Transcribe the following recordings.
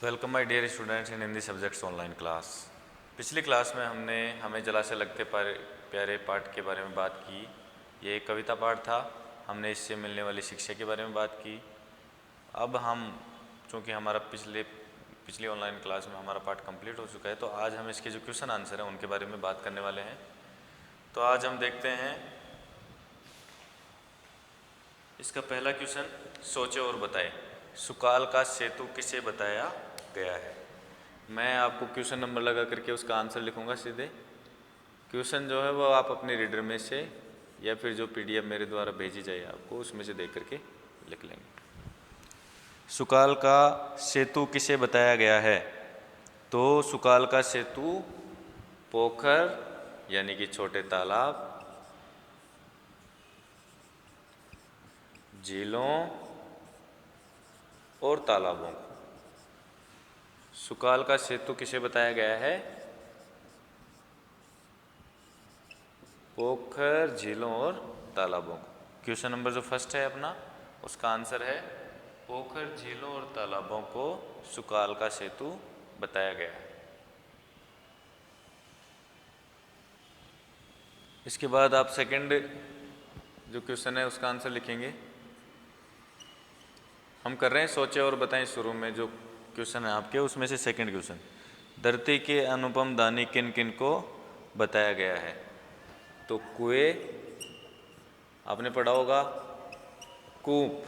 Welcome my dear students in Hindi subjects online class. पिछली class में हमने हमें जला से लगते प्यारे पाठ के बारे में बात की। ये एक कविता पाठ था। हमने इससे मिलने वाली शिक्षा के बारे में बात की। अब हम चूँकि हमारा पिछली ऑनलाइन क्लास में हमारा पाठ कंप्लीट हो चुका है, तो आज हम इसके जो क्वेश्चन आंसर हैं उनके बारे में बात करने वाले हैं। तो आज हम देखते हैं इसका पहला क्वेश्चन, सोचे और बताए, सुकाल का सेतु किसे बताया गया है। मैं आपको क्वेश्चन नंबर लगा करके उसका आंसर लिखूंगा सीधे। क्वेश्चन जो है वो आप अपने रीडर में से या फिर जो पीडीएफ मेरे द्वारा भेजी जाए आपको उसमें से देख करके लिख लेंगे। सुकाल का सेतु किसे बताया गया है, तो सुकाल का सेतु पोखर यानी कि छोटे तालाब, झीलों और तालाबों को, सुकाल का सेतु किसे बताया गया है, पोखर, झीलों और तालाबों को। क्वेश्चन नंबर जो फर्स्ट है अपना, उसका आंसर है पोखर, झीलों और तालाबों को सुकाल का सेतु बताया गया है। इसके बाद आप सेकंड जो क्वेश्चन है उसका आंसर लिखेंगे। हम कर रहे हैं सोचे और बताएं। शुरू में जो क्वेश्चन है आपके उसमें से सेकंड क्वेश्चन, धरती के अनुपम दानी किन किन को बताया गया है। तो कुएं, आपने पढ़ा होगा कूप,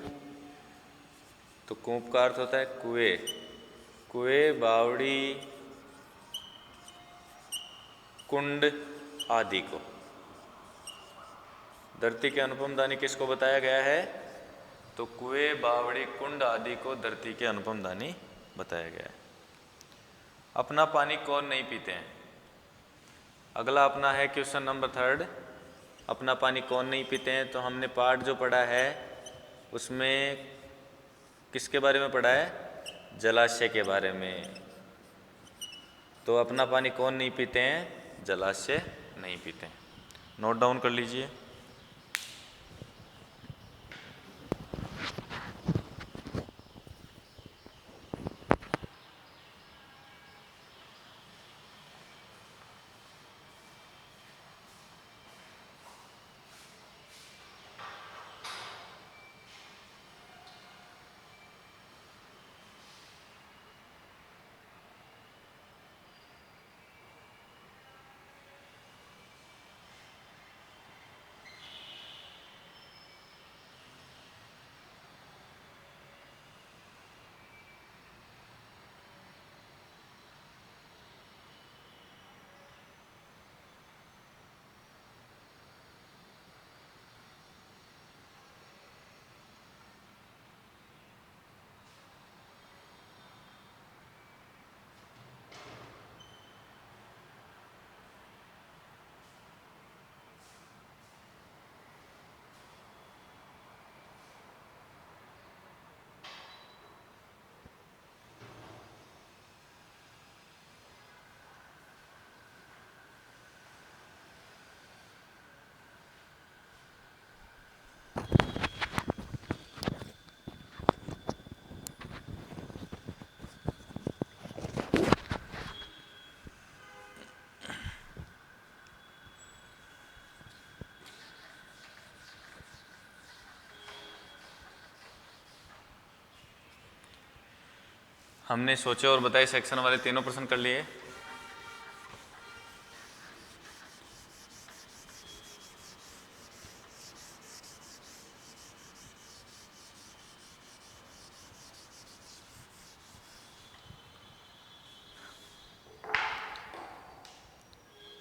तो कूप का अर्थ होता है कुएं। कुएं, बावड़ी, कुंड आदि को। धरती के अनुपम दानी किसको बताया गया है, तो कुएं, बावड़ी, कुंड आदि को धरती के अनुपम दानी बताया गया है। अपना पानी कौन नहीं पीते हैं। अगला अपना है क्वेश्चन नंबर थर्ड, अपना पानी कौन नहीं पीते हैं। तो हमने पाठ जो पढ़ा है उसमें किसके बारे में पढ़ा है, जलाशय के बारे में। तो अपना पानी कौन नहीं पीते हैं, जलाशय नहीं पीते हैं। नोट डाउन कर लीजिए। हमने सोचे और बताए सेक्शन वाले तीनों प्रश्न कर लिए।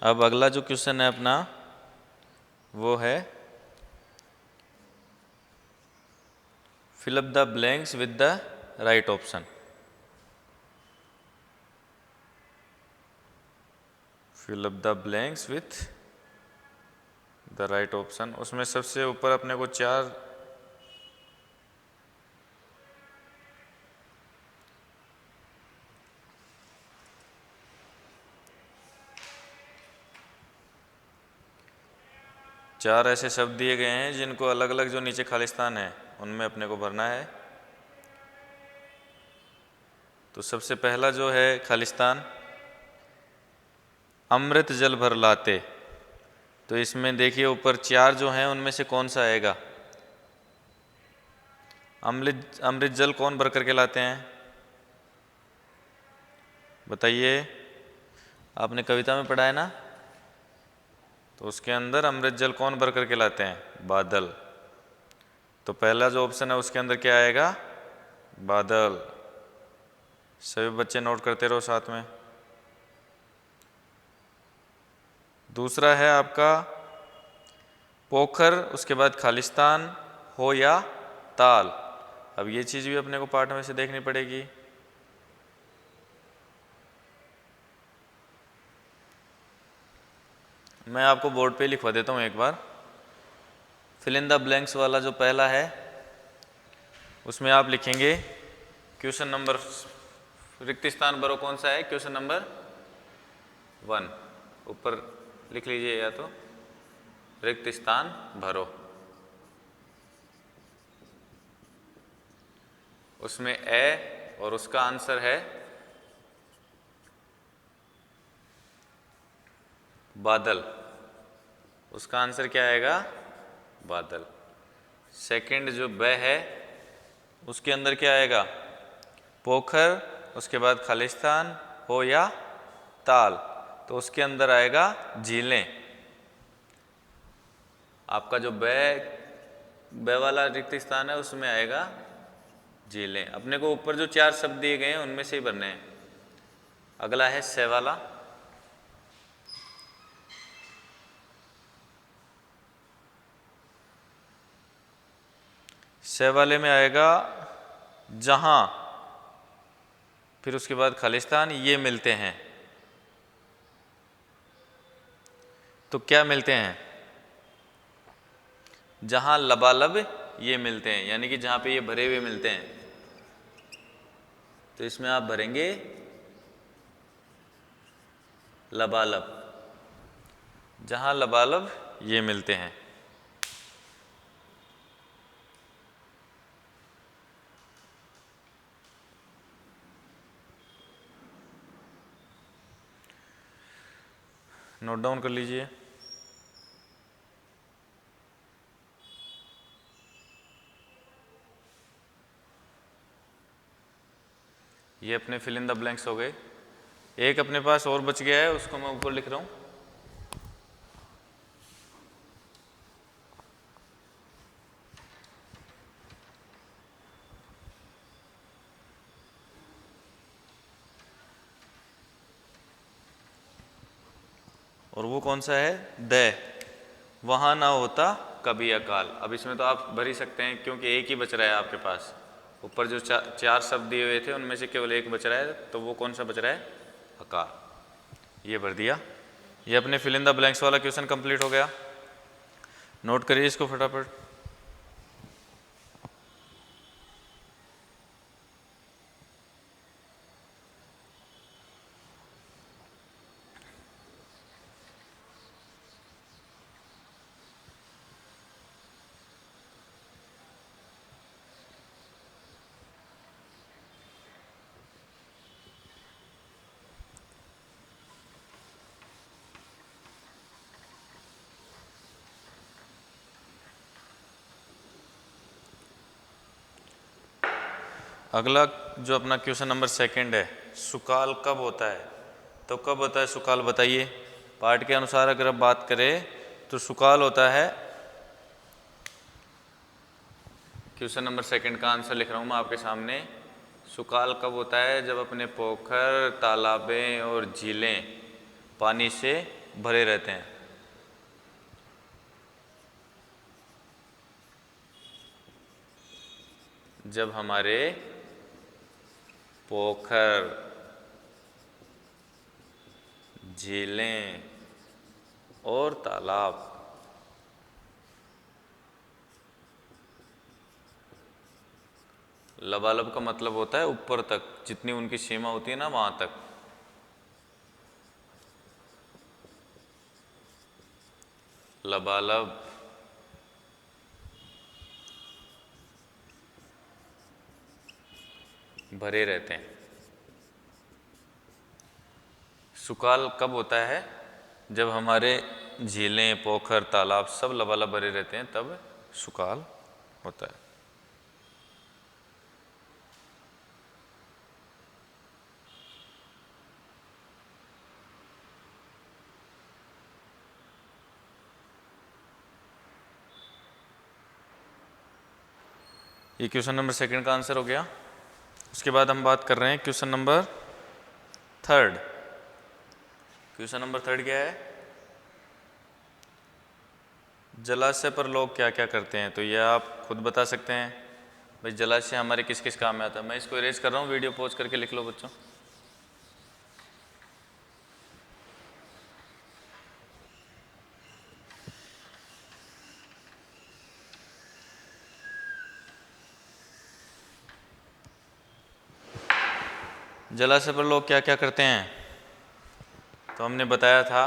अब अगला जो क्वेश्चन है अपना वो है fill up the blanks with the right option. Fill up the blanks with the right option. उसमें सबसे ऊपर अपने को चार ऐसे शब्द दिए गए हैं जिनको अलग अलग जो नीचे खालिस्तान है उनमें अपने को भरना है। तो सबसे पहला जो है खालिस्तान, अमृत जल भर लाते। तो इसमें देखिए ऊपर 4 जो हैं उनमें से कौन सा आएगा? अमृत अमृत जल कौन भर करके लाते हैं? बताइए, आपने कविता में पढ़ा है ना? तो उसके अंदर अमृत जल कौन भर करके लाते हैं? बादल। तो पहला जो ऑप्शन है उसके अंदर क्या आएगा? बादल। सभी बच्चे नोट करते रहो साथ में। दूसरा है आपका पोखर, उसके बाद खालिस्तान, हो या ताल। अब ये चीज़ भी अपने को पाठ में से देखनी पड़ेगी। मैं आपको बोर्ड पे लिखवा देता हूँ एक बार। फिल इन द ब्लैंक्स वाला जो पहला है उसमें आप लिखेंगे क्वेश्चन नंबर, रिक्त स्थान भरो कौन सा है? क्वेश्चन नंबर 1 ऊपर लिख लीजिए, या तो रिक्त स्थान भरो। उसमें ए और उसका आंसर है बादल। उसका आंसर क्या आएगा? बादल। सेकंड जो ब है उसके अंदर क्या आएगा? पोखर, उसके बाद खालिस्तान, हो या ताल। तो उसके अंदर आएगा झीलें। आपका जो ब वाला रिक्त स्थान है उसमें आएगा झीलें। अपने को ऊपर जो 4 शब्द दिए गए हैं उनमें से ही भरने हैं। अगला है से वाला। से वाले में आएगा जहां, फिर उसके बाद खालिस्तान, ये मिलते हैं। तो क्या मिलते हैं? जहां लबालब ये मिलते हैं, यानी कि जहां पे ये भरे हुए मिलते हैं। तो इसमें आप भरेंगे लबालब, जहां लबालब ये मिलते हैं। नोट डाउन कर लीजिए। ये अपने फिल इन द ब्लैंक्स हो गए। एक अपने पास और बच गया है, उसको मैं ऊपर लिख रहा हूं। और वो कौन सा है? द। वहां ना होता कभी अकाल। अब इसमें तो आप भर ही सकते हैं क्योंकि एक ही बच रहा है आपके पास। ऊपर जो 4 शब्द दिए हुए थे उनमें से केवल एक बच रहा है, तो वो कौन सा बच रहा है? अकाल। ये भर दिया। ये अपने फिल इन द ब्लैंक्स वाला क्वेश्चन कंप्लीट हो गया। नोट करिए इसको फटाफट। अगला जो अपना क्वेश्चन नंबर 2 है, सुकाल कब होता है? तो कब होता है सुकाल? बताइए। पाठ के अनुसार अगर आप बात करें तो सुकाल होता है, क्वेश्चन नंबर 2 का आंसर लिख रहा हूं मैं आपके सामने। सुकाल कब होता है? जब अपने पोखर, तालाबें और झीलें पानी से भरे रहते हैं। जब हमारे पोखर, झीलें और तालाब लबालब का मतलब होता है ऊपर तक, जितनी उनकी सीमा होती है ना वहां तक। लबालब भरे रहते हैं। सुकाल कब होता है? जब हमारे झीलें, पोखर, तालाब सब लबालब भरे रहते हैं, तब सुकाल होता है। ये क्वेश्चन नंबर 2 का आंसर हो गया। उसके बाद हम बात कर रहे हैं क्वेश्चन नंबर 3। क्वेश्चन नंबर 3 क्या है? जलाशय पर लोग क्या क्या करते हैं? तो ये आप खुद बता सकते हैं भाई, जलाशय हमारे किस किस काम में आता है। मैं इसको इरेज कर रहा हूँ, वीडियो पॉज करके लिख लो बच्चों। जलाशय पर लोग क्या क्या करते हैं? तो हमने बताया था,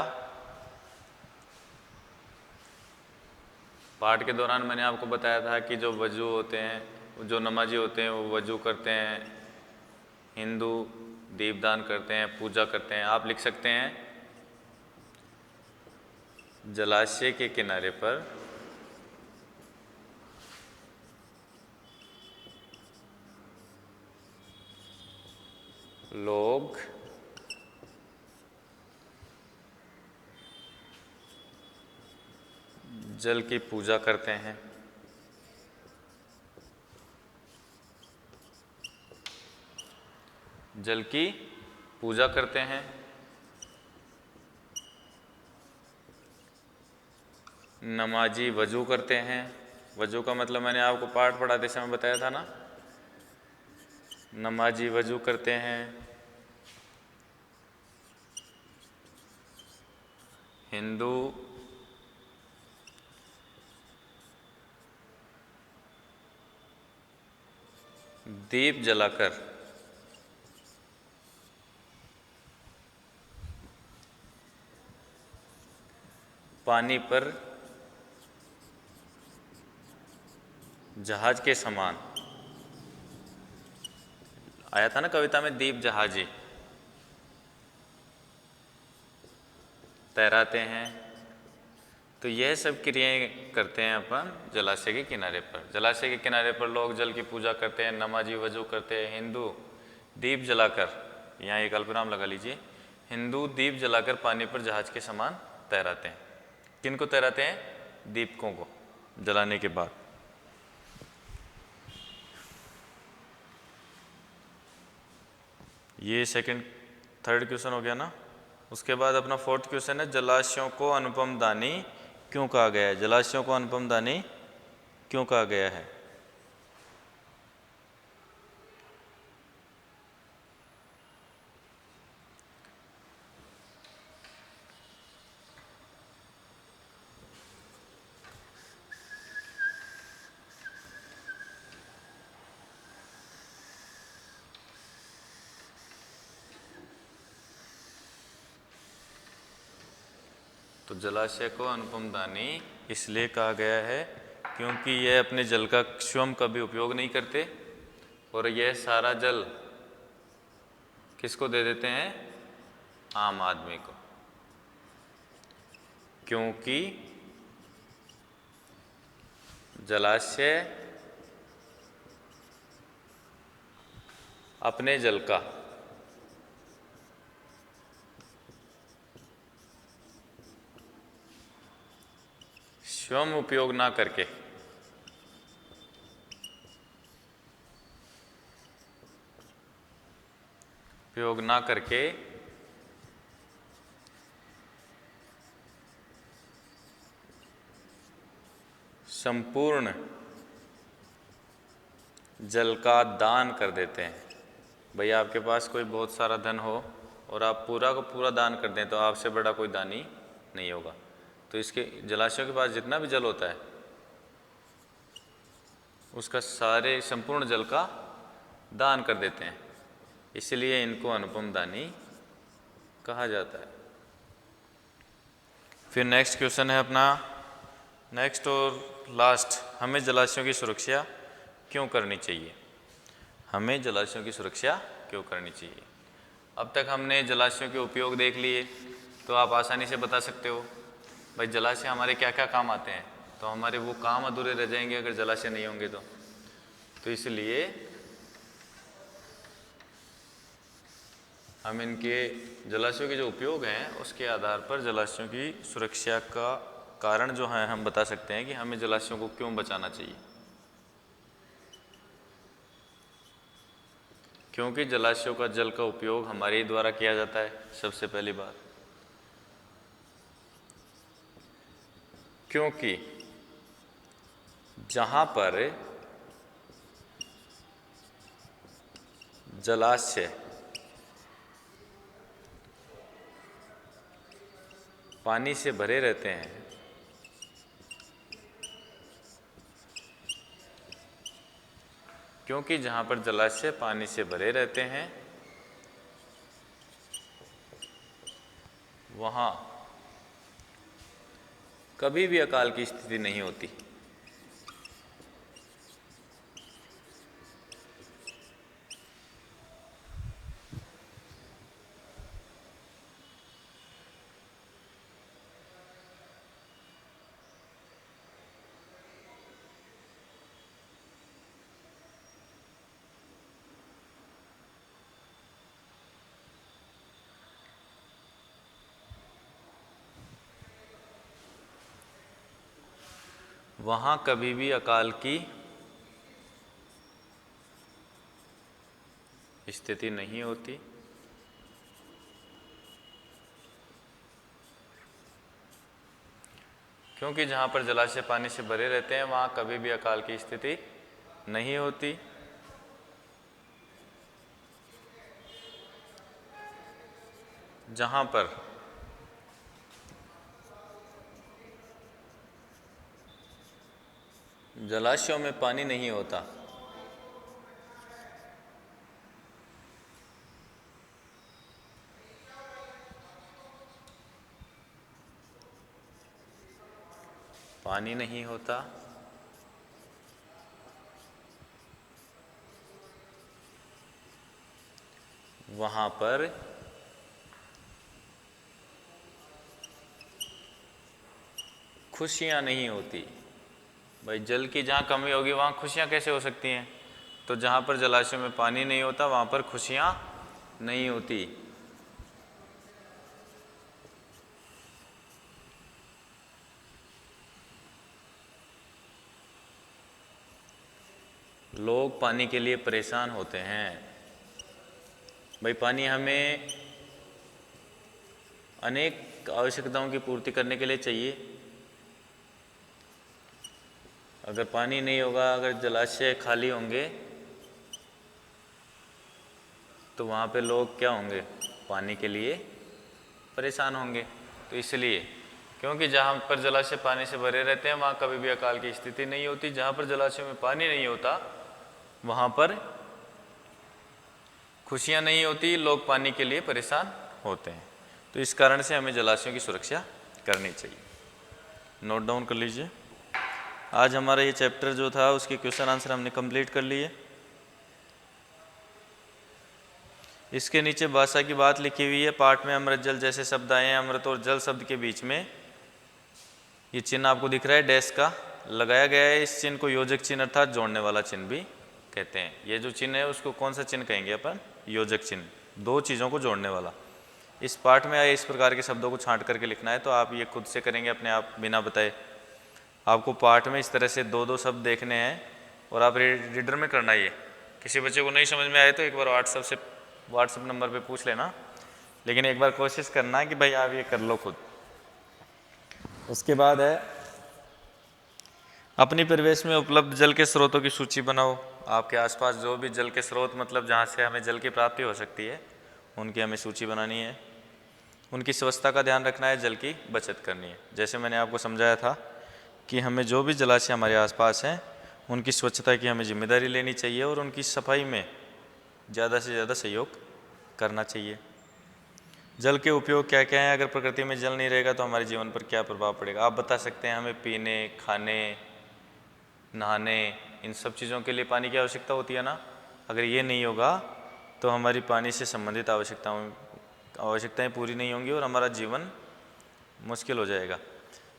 पाठ के दौरान मैंने आपको बताया था कि जो वजू होते हैं, जो नमाजी होते हैं, वो वजू करते हैं, हिंदू दीपदान करते हैं, पूजा करते हैं। आप लिख सकते हैं जलाशय के किनारे पर लोग जल की पूजा करते हैं। जल की पूजा करते हैं। नमाजी वजू करते हैं। वजू का मतलब मैंने आपको पाठ पढ़ाते समय बताया था ना, नमाजी वजू करते हैं। हिंदू दीप जलाकर पानी पर जहाज के समान, आया था ना कविता में, दीप जहाजी, तैराते हैं। तो यह सब क्रियाएं करते हैं अपन जलाशय के किनारे पर। जलाशय के किनारे पर लोग जल की पूजा करते हैं, नमाजी वजू करते हैं, हिंदू दीप जलाकर, यहाँ एक अल्पविराम लगा लीजिए, हिंदू दीप जलाकर पानी पर जहाज के समान तैराते हैं। किनको तैराते हैं? दीपकों को जलाने के बाद। ये थर्ड क्वेश्चन हो गया ना। उसके बाद अपना 4th क्वेश्चन है, जलाशयों को अनुपम दानी क्यों कहा गया है? जलाशयों को अनुपम दानी क्यों कहा गया है? तो जलाशय को अनुपम दानी इसलिए कहा गया है क्योंकि यह अपने जल का स्वयं कभी उपयोग नहीं करते और यह सारा जल किसको दे देते हैं? आम आदमी को। क्योंकि जलाशय अपने जल का स्वयं उपयोग ना करके संपूर्ण जल का दान कर देते हैं। भैया आपके पास कोई बहुत सारा धन हो और आप पूरा का पूरा दान कर दें तो आपसे बड़ा कोई दानी नहीं होगा। तो इसके जलाशयों के पास जितना भी जल होता है उसका सारे संपूर्ण जल का दान कर देते हैं, इसलिए इनको अनुपम दानी कहा जाता है। फिर नेक्स्ट क्वेश्चन है अपना, नेक्स्ट और लास्ट, हमें जलाशयों की सुरक्षा क्यों करनी चाहिए? हमें जलाशयों की सुरक्षा क्यों करनी चाहिए? अब तक हमने जलाशयों के उपयोग देख लिए, तो आप आसानी से बता सकते हो भाई जलाशय हमारे क्या क्या काम आते हैं। तो हमारे वो काम अधूरे रह जाएंगे अगर जलाशय नहीं होंगे तो इसलिए हम इनके जलाशयों के जो उपयोग हैं उसके आधार पर जलाशयों की सुरक्षा का कारण जो है हम बता सकते हैं कि हमें जलाशयों को क्यों बचाना चाहिए। क्योंकि जलाशयों का जल का उपयोग हमारे ही द्वारा किया जाता है, सबसे पहली बात। क्योंकि जहां पर जलाशय पानी से भरे रहते हैं, क्योंकि जहां पर जलाशय पानी से भरे रहते हैं वहां कभी भी अकाल की स्थिति नहीं होती। वहां कभी भी अकाल की स्थिति नहीं होती, क्योंकि जहां पर जलाशय पानी से भरे रहते हैं वहां कभी भी अकाल की स्थिति नहीं होती। जहां पर जलाशयों में पानी नहीं होता पानी नहीं होता वहां पर खुशियां नहीं होती। भाई जल की जहाँ कमी होगी वहाँ खुशियाँ कैसे हो सकती हैं? तो जहाँ पर जलाशय में पानी नहीं होता वहाँ पर खुशियाँ नहीं होती। लोग पानी के लिए परेशान होते हैं। भाई पानी हमें अनेक आवश्यकताओं की पूर्ति करने के लिए चाहिए। अगर पानी नहीं होगा, अगर जलाशय खाली होंगे तो वहाँ पे लोग क्या होंगे? पानी के लिए परेशान होंगे। तो इसलिए क्योंकि जहाँ पर जलाशय पानी से भरे रहते हैं वहाँ कभी भी अकाल की स्थिति नहीं होती। जहाँ पर जलाशय में पानी नहीं होता वहाँ पर खुशियाँ नहीं होती, लोग पानी के लिए परेशान होते हैं। तो इस कारण से हमें जलाशयों की सुरक्षा करनी चाहिए। नोट डाउन कर लीजिए। आज हमारा ये चैप्टर जो था उसके क्वेश्चन आंसर हमने कंप्लीट कर लिए। इसके नीचे भाषा की बात लिखी हुई है। पाठ में अमृत जल जैसे शब्द आए हैं। अमृत और जल शब्द के बीच में ये चिन्ह आपको दिख रहा है, डैश का लगाया गया है। इस चिन्ह को योजक चिन्ह अर्थात जोड़ने वाला चिन्ह भी कहते हैं। ये जो चिन्ह है उसको कौन सा चिन्ह कहेंगे अपन? योजक चिन्ह, दो चीज़ों को जोड़ने वाला। इस पाठ में आए इस प्रकार के शब्दों को छांट करके लिखना है। तो आप ये खुद से करेंगे अपने आप बिना बताए। आपको पाठ में इस तरह से दो दो शब्द देखने हैं और आप रीडर में करना। ये किसी बच्चे को नहीं समझ में आए तो एक बार व्हाट्सएप नंबर पे पूछ लेना, लेकिन एक बार कोशिश करना कि भाई आप ये कर लो खुद। उसके बाद है अपनी परिवेश में उपलब्ध जल के स्रोतों की सूची बनाओ। आपके आसपास जो भी जल के स्रोत मतलब जहाँ से हमें जल की प्राप्ति हो सकती है उनकी हमें सूची बनानी है। उनकी स्वच्छता का ध्यान रखना है, जल की बचत करनी है। जैसे मैंने आपको समझाया था कि हमें जो भी जलाशय हमारे आसपास हैं उनकी स्वच्छता की हमें जिम्मेदारी लेनी चाहिए और उनकी सफाई में ज़्यादा से ज़्यादा सहयोग करना चाहिए। जल के उपयोग क्या क्या हैं? अगर प्रकृति में जल नहीं रहेगा तो हमारे जीवन पर क्या प्रभाव पड़ेगा? आप बता सकते हैं। हमें पीने, खाने, नहाने, इन सब चीज़ों के लिए पानी की आवश्यकता होती है ना। अगर ये नहीं होगा तो हमारी पानी से संबंधित आवश्यकताएं पूरी नहीं होंगी और हमारा जीवन मुश्किल हो जाएगा।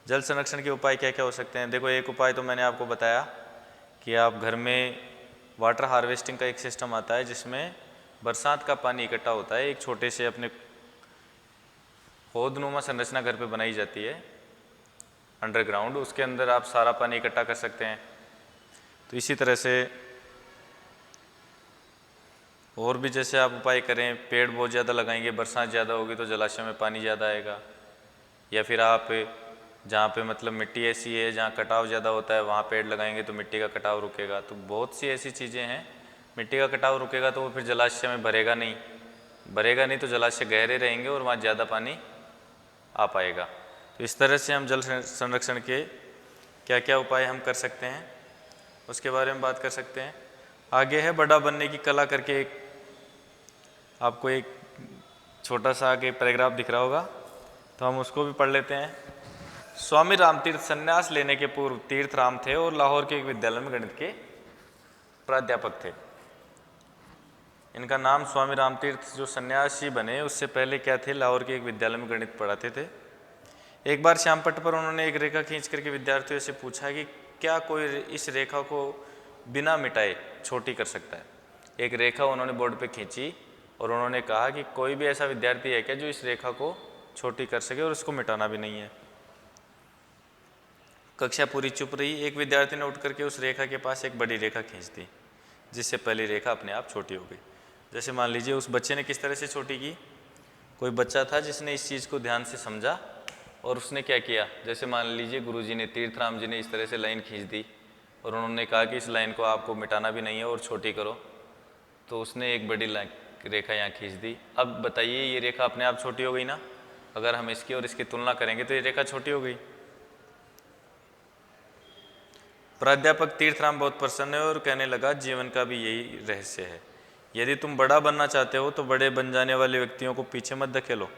जल संरक्षण के उपाय क्या क्या हो सकते हैं? देखो, एक उपाय तो मैंने आपको बताया कि आप घर में वाटर हार्वेस्टिंग का एक सिस्टम आता है जिसमें बरसात का पानी इकट्ठा होता है। एक छोटे से अपने पौधनुमा संरचना घर पे बनाई जाती है अंडरग्राउंड, उसके अंदर आप सारा पानी इकट्ठा कर सकते हैं। तो इसी तरह से और भी जैसे आप उपाय करें, पेड़ बहुत ज़्यादा लगाएंगे, बरसात ज़्यादा होगी तो जलाशय में पानी ज़्यादा आएगा। या फिर आप जहाँ पे मतलब मिट्टी ऐसी है जहाँ कटाव ज़्यादा होता है वहाँ पेड़ लगाएंगे तो मिट्टी का कटाव रुकेगा। तो बहुत सी ऐसी चीज़ें हैं, मिट्टी का कटाव रुकेगा तो वो फिर जलाशय में भरेगा नहीं तो जलाशय गहरे रहेंगे और वहाँ ज़्यादा पानी आ पाएगा। तो इस तरह से हम जल संरक्षण के क्या क्या उपाय हम कर सकते हैं उसके बारे में बात कर सकते हैं। आगे है बड़ा बनने की कला करके आपको एक छोटा सा आगे पैराग्राफ दिख रहा होगा, तो हम उसको भी पढ़ लेते हैं। स्वामी रामतीर्थ संन्यास लेने के पूर्व तीर्थराम थे और लाहौर के एक विद्यालय में गणित के प्राध्यापक थे। इनका नाम स्वामी रामतीर्थ जो सन्यासी बने उससे पहले क्या थे, लाहौर के एक विद्यालय में गणित पढ़ाते थे। एक बार श्यामपट्ट पर उन्होंने एक रेखा खींच करके विद्यार्थियों से पूछा कि क्या कोई इस रेखा को बिना मिटाए छोटी कर सकता है। एक रेखा उन्होंने बोर्ड पे खींची और उन्होंने कहा कि कोई भी ऐसा विद्यार्थी है क्या जो इस रेखा को छोटी कर सके और इसको मिटाना भी नहीं है। कक्षा पूरी चुप रही। एक विद्यार्थी ने उठ करके उस रेखा के पास एक बड़ी रेखा खींच दी जिससे पहली रेखा अपने आप छोटी हो गई। जैसे मान लीजिए उस बच्चे ने किस तरह से छोटी की, कोई बच्चा था जिसने इस चीज़ को ध्यान से समझा और उसने क्या किया, जैसे मान लीजिए गुरुजी ने, तीर्थराम जी ने इस तरह से लाइन खींच दी और उन्होंने कहा कि इस लाइन को आपको मिटाना भी नहीं है और छोटी करो, तो उसने एक बड़ी रेखा यहाँ खींच दी। अब बताइए ये रेखा अपने आप छोटी हो गई ना? अगर हम इसकी और इसकी तुलना करेंगे तो ये रेखा छोटी हो गई। प्राध्यापक तीर्थराम बहुत प्रसन्न है और कहने लगा जीवन का भी यही रहस्य है। यदि तुम बड़ा बनना चाहते हो तो बड़े बन जाने वाले व्यक्तियों को पीछे मत धकेलो,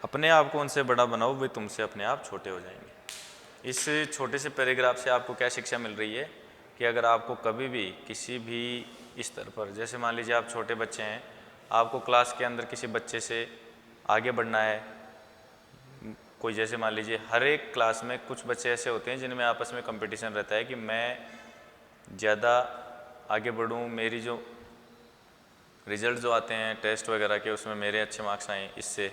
अपने आप को उनसे बड़ा बनाओ, वे तुमसे अपने आप छोटे हो जाएंगे। इस छोटे से पैराग्राफ से आपको क्या शिक्षा मिल रही है कि अगर आपको कभी भी किसी भी स्तर पर, जैसे मान लीजिए आप छोटे बच्चे हैं, आपको क्लास के अंदर किसी बच्चे से आगे बढ़ना है, कोई जैसे मान लीजिए हर एक क्लास में कुछ बच्चे ऐसे होते हैं जिनमें आपस में कंपटीशन रहता है कि मैं ज़्यादा आगे बढ़ूं, मेरी जो रिजल्ट जो आते हैं टेस्ट वगैरह के उसमें मेरे अच्छे मार्क्स आएँ इससे।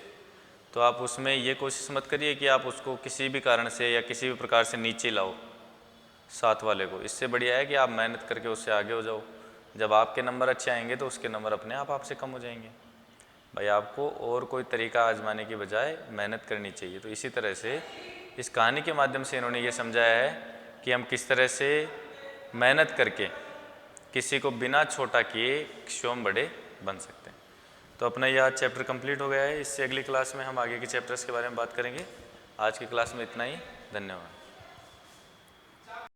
तो आप उसमें ये कोशिश मत करिए कि आप उसको किसी भी कारण से या किसी भी प्रकार से नीचे लाओ साथ वाले को। इससे बढ़िया है कि आप मेहनत करके उससे आगे हो जाओ। जब आपके नंबर अच्छे आएंगे तो उसके नंबर अपने आप आपसे कम हो जाएंगे। भाई आपको और कोई तरीका आजमाने की बजाय मेहनत करनी चाहिए। तो इसी तरह से इस कहानी के माध्यम से इन्होंने ये समझाया है कि हम किस तरह से मेहनत करके किसी को बिना छोटा किए स्वयं बड़े बन सकते हैं। तो अपना यह आज चैप्टर कंप्लीट हो गया है। इससे अगली क्लास में हम आगे के चैप्टर्स के बारे में बात करेंगे। आज की क्लास में इतना ही। धन्यवाद।